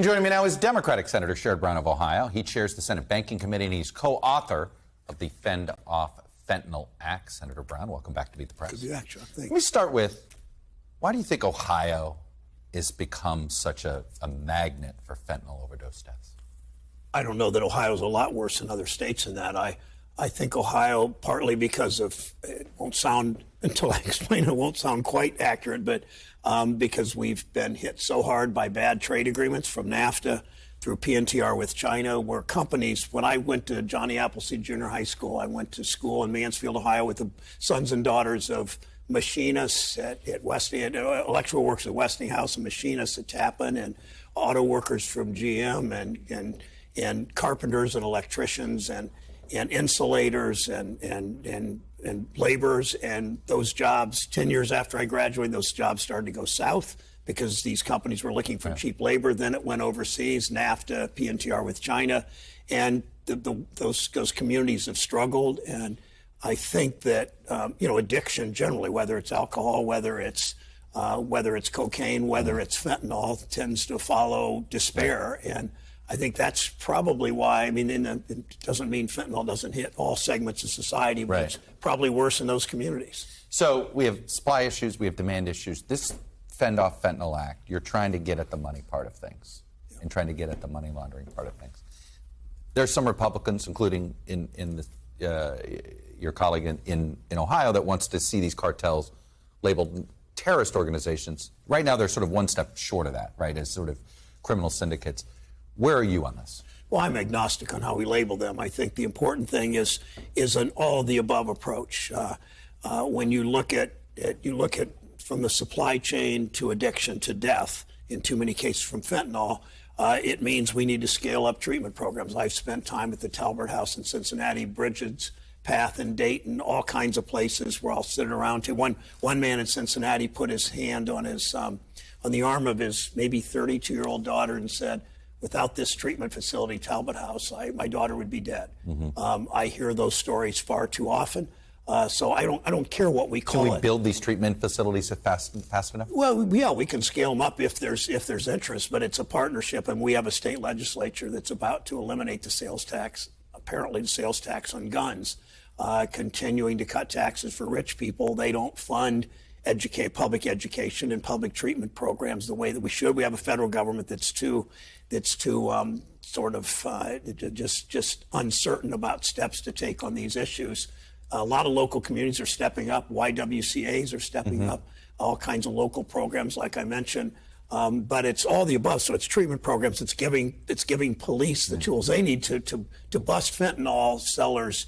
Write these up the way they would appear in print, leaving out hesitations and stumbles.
And joining me now is Democratic Senator Sherrod Brown of Ohio. He chairs the Senate Banking Committee, and he's co-author of the Fend Off Fentanyl Act. Senator Brown, welcome back to Beat the Press. Good to be back, John. Thank you. Let me start with, why do you think Ohio has become such a magnet for fentanyl overdose deaths? I don't know that Ohio's a lot worse than other states in that. I think Ohio, partly because of, it won't sound, until I explain it won't sound quite accurate, but because we've been hit so hard by bad trade agreements from NAFTA through PNTR with China, where companies, when I went to Johnny Appleseed Junior High School, I went to school in Mansfield, Ohio with the sons and daughters of machinists at electrical workers at Westinghouse and machinists at Tappan and auto workers from GM and carpenters and electricians and insulators and laborers, and those jobs, 10 years after I graduated, those jobs started to go south because these companies were looking for cheap labor. Then it went overseas, NAFTA, PNTR with China, and those communities have struggled. And I think that addiction generally, whether it's alcohol, whether it's cocaine, whether it's fentanyl, tends to follow despair. And I think that's probably why. I mean, it doesn't mean fentanyl doesn't hit all segments of society, but it's probably worse in those communities. So we have supply issues, we have demand issues. This Fend Off Fentanyl Act, you're trying to get at the money part of things and trying to get at the money laundering part of things. There's some Republicans, including your colleague in Ohio, that wants to see these cartels labeled terrorist organizations. Right now, they're sort of one step short of that, right, as sort of criminal syndicates. Where are you on this? Well, I'm agnostic on how we label them. I think the important thing is an all-of-the-above approach. When you look at from the supply chain to addiction to death, in too many cases from fentanyl, it means we need to scale up treatment programs. I've spent time at the Talbert House in Cincinnati, Bridget's Path in Dayton, all kinds of places where I'll sit around to. One man in Cincinnati put his hand on his on the arm of his maybe 32-year-old daughter and said, "Without this treatment facility, Talbot House, my daughter would be dead." I hear those stories far too often, so I don't care what we call it. Can we build these treatment facilities fast enough? Well, yeah, we can scale them up if there's interest, but it's a partnership, and we have a state legislature that's about to eliminate the sales tax, apparently the sales tax on guns, continuing to cut taxes for rich people. They don't fund public education and public treatment programs the way that we should. We have a federal government that's too sort of just uncertain about steps to take on these issues. A lot of local communities are stepping up. YWCAs are stepping up. All kinds of local programs, like I mentioned. But it's all the above. So it's treatment programs. It's giving police the tools they need to bust fentanyl sellers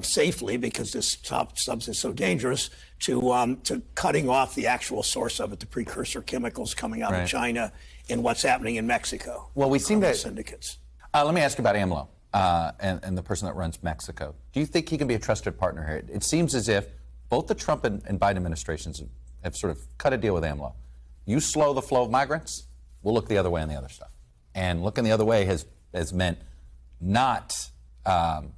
safely, because this top substance is so dangerous, to cutting off the actual source of it, the precursor chemicals coming out of China, and what's happening in Mexico. Well, we seen that syndicates. Let me ask you about AMLO and the person that runs Mexico. Do you think he can be a trusted partner here? It seems as if both the Trump and Biden administrations have sort of cut a deal with AMLO. You slow the flow of migrants, we'll look the other way on the other stuff. And looking the other way has meant not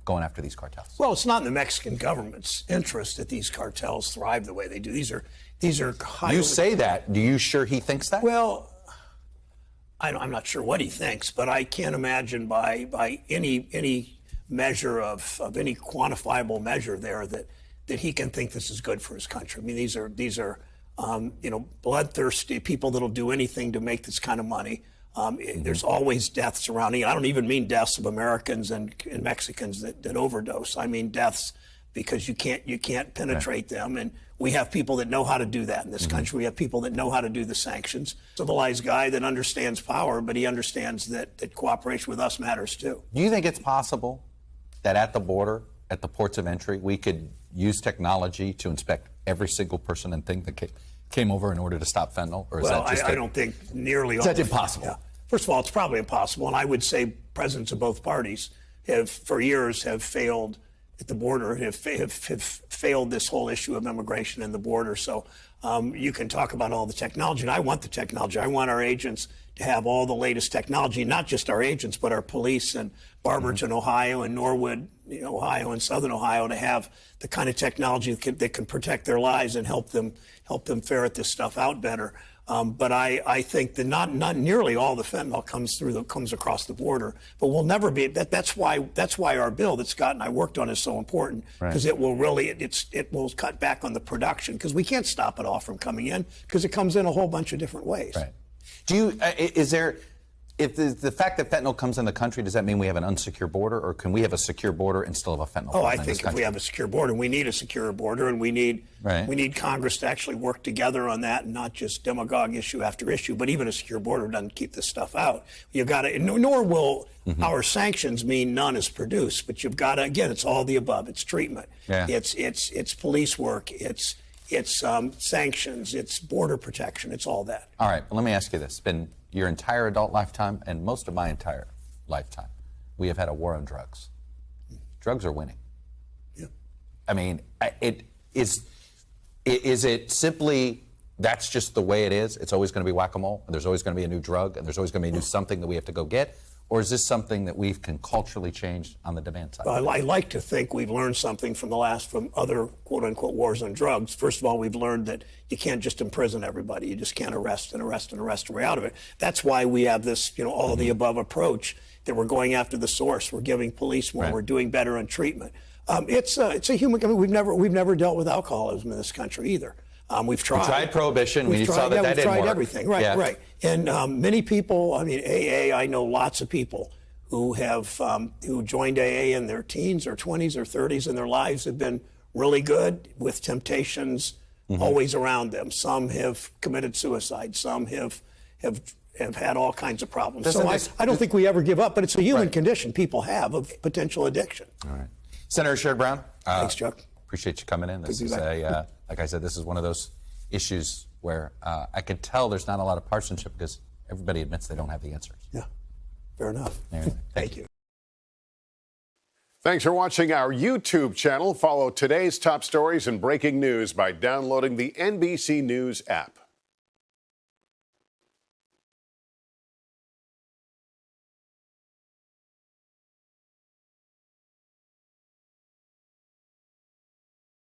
going after these cartels. Well, it's not in the Mexican government's interest that these cartels thrive the way they do. These are highly... You say that. Do you sure he thinks that? Well, I'm not sure what he thinks, but I can't imagine by any measure of any quantifiable measure there that he can think this is good for his country. I mean, these are bloodthirsty people that'll do anything to make this kind of money. There's always deaths surrounding it. I don't even mean deaths of Americans and Mexicans that overdose. I mean deaths because you can't penetrate them. And we have people that know how to do that in this country. We have people that know how to do the sanctions. Civilized guy that understands power, but he understands that cooperation with us matters too. Do you think it's possible that at the border, at the ports of entry, we could use technology to inspect every single person and thing that came over in order to stop fentanyl? Or is that just I don't think nearly all. That's impossible. Yeah. First of all, it's probably impossible, and I would say presidents of both parties for years have failed at the border, have failed this whole issue of immigration and the border. So you can talk about all the technology, and I want the technology. I want our agents to have all the latest technology, not just our agents, but our police and Barberton, Ohio, and Norwood, Ohio, and Southern Ohio, to have the kind of technology that can protect their lives and help them ferret this stuff out better. But I think that not nearly all the fentanyl comes across the border. But we'll never be. That's why our bill that Scott and I worked on is so important, because it will really it will cut back on the production, because we can't stop it all from coming in, because it comes in a whole bunch of different ways. Right. Do you is there? If the fact that fentanyl comes in the country, does that mean we have an unsecure border, or can we have a secure border and still have a fentanyl problem? I think if we have a secure border, we need a secure border, and we need Congress to actually work together on that, and not just demagogue issue after issue. But even a secure border doesn't keep this stuff out. You've got to, nor will our sanctions mean none is produced. But you've got to, again, it's all the above. It's treatment. Yeah. It's police work. It's sanctions. It's border protection. It's all that. All right. Well, let me ask you this. It's been your entire adult lifetime and most of my entire lifetime, we have had a war on drugs. Drugs are winning. Yeah. I mean, is it simply that's just the way it is? It's always going to be whack-a-mole, and there's always going to be a new drug, and there's always going to be a new something that we have to go get? Or is this something that we can culturally change on the demand side? Well, I like to think we've learned something from other quote-unquote wars on drugs. First of all, we've learned that you can't just imprison everybody. You just can't arrest your way out of it. That's why we have this, all the above approach, that we're going after the source. We're giving police more. We're doing better on treatment. It's a human. I mean, we've never dealt with alcoholism in this country either. We've tried prohibition. We saw that didn't work. We've tried everything. Right. And many people, I mean, AA, I know lots of people who have who joined AA in their teens or 20s or 30s, and their lives have been really good, with temptations always around them. Some have committed suicide. Some have had all kinds of problems. So I don't think we ever give up, but it's a human condition people have of potential addiction. All right. Senator Sherrod Brown. Thanks, Chuck. Appreciate you coming in. This is like I said, this is one of those issues where I can tell there's not a lot of partisanship, because everybody admits they don't have the answers. Yeah, fair enough. Anyway, thank you. Thanks for watching our YouTube channel. Follow today's top stories and breaking news by downloading the NBC News app.